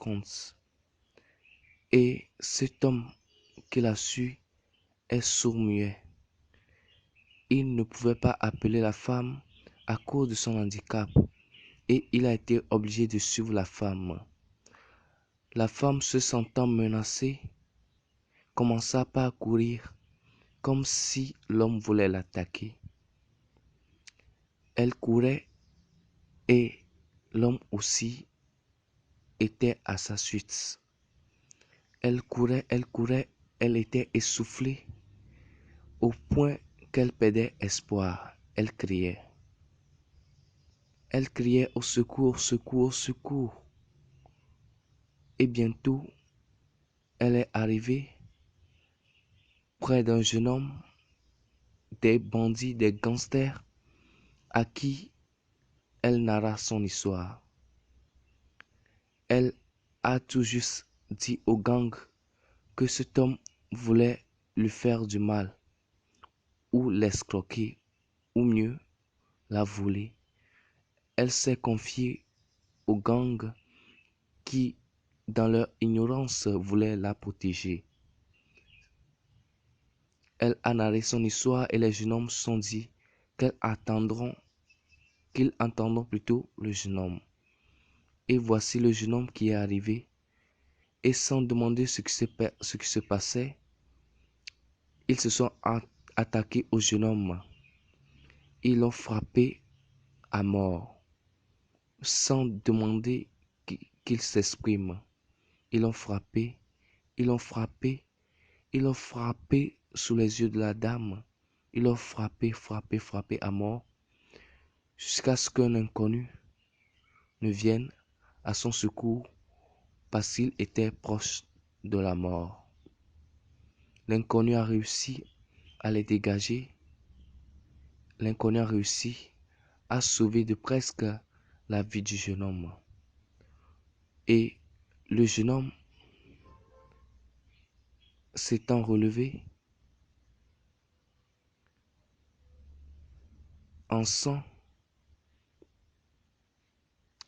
compte. Et cet homme qui l'a su est sourd-muet. Il ne pouvait pas appeler la femme à cause de son handicap et il a été obligé de suivre la femme. La femme, se sentant menacée, commença par courir comme si l'homme voulait l'attaquer. Elle courait et l'homme aussi était à sa suite. Elle courait, elle était essoufflée au point qu'elle perdait espoir. Elle criait au secours, secours, secours. Et bientôt, elle est arrivée près d'un jeune homme, des bandits, des gangsters, à qui elle narra son histoire. Elle a tout juste dit au gang que cet homme voulait lui faire du mal, ou l'escroquer, ou mieux, la voler. Elle s'est confiée au gang qui, dans leur ignorance, voulait la protéger. Elle a narré son histoire et les jeunes hommes se sont dit qu'ils entendront plutôt le jeune homme. Et voici le jeune homme qui est arrivé. Et sans demander ce qui se passait, ils se sont attaqués au jeune homme. Ils l'ont frappé à mort, sans demander qu'il s'exprime. Ils l'ont frappé, ils l'ont frappé, ils l'ont frappé sous les yeux de la dame. Ils l'ont frappé à mort, jusqu'à ce qu'un inconnu ne vienne à son secours parce qu'il était proche de la mort. L'inconnu a réussi à les dégager. L'inconnu a réussi à sauver de presque la vie du jeune homme. Et le jeune homme s'étant relevé, en sang,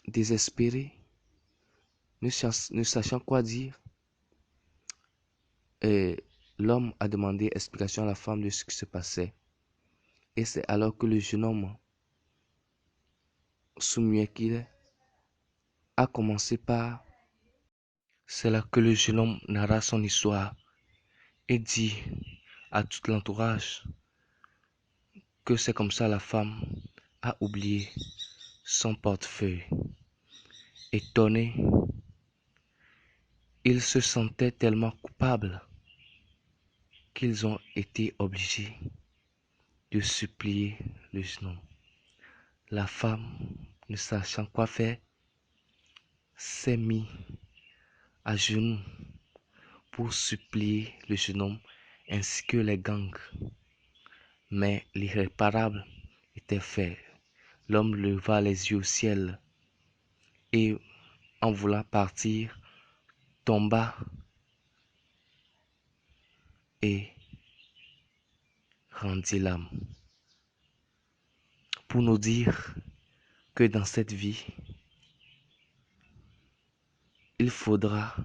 désespéré, ne sachant quoi dire, l'homme a demandé explication à la femme de ce qui se passait. Et c'est alors que le jeune homme, sourd-muet qu'il est, a commencé par... C'est là que le jeune homme narra son histoire et dit à tout l'entourage que c'est comme ça la femme a oublié son portefeuille. Étonné, ils se sentaient tellement coupables qu'ils ont été obligés de supplier le jeune homme. La femme, ne sachant quoi faire, s'est mise à genoux pour supplier le jeune homme ainsi que les gangs. Mais l'irréparable était fait. L'homme leva les yeux au ciel et, en voulant partir, tomba et rendit l'âme. Pour nous dire que dans cette vie, il faudra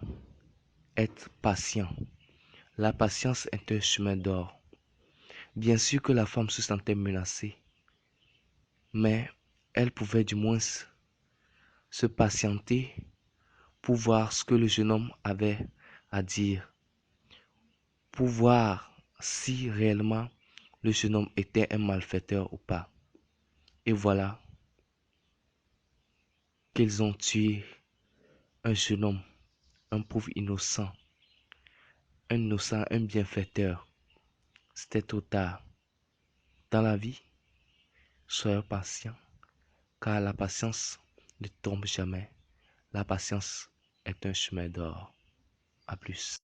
être patient. La patience est un chemin d'or. Bien sûr que la femme se sentait menacée, mais elle pouvait du moins se patienter pour voir ce que le jeune homme avait à dire, pour voir si réellement le jeune homme était un malfaiteur ou pas. Et voilà qu'ils ont tué un jeune homme, un pauvre innocent, un bienfaiteur. C'était trop tard. Dans la vie, soyez patient, car la patience ne tombe jamais. La patience est un chemin d'or. À plus.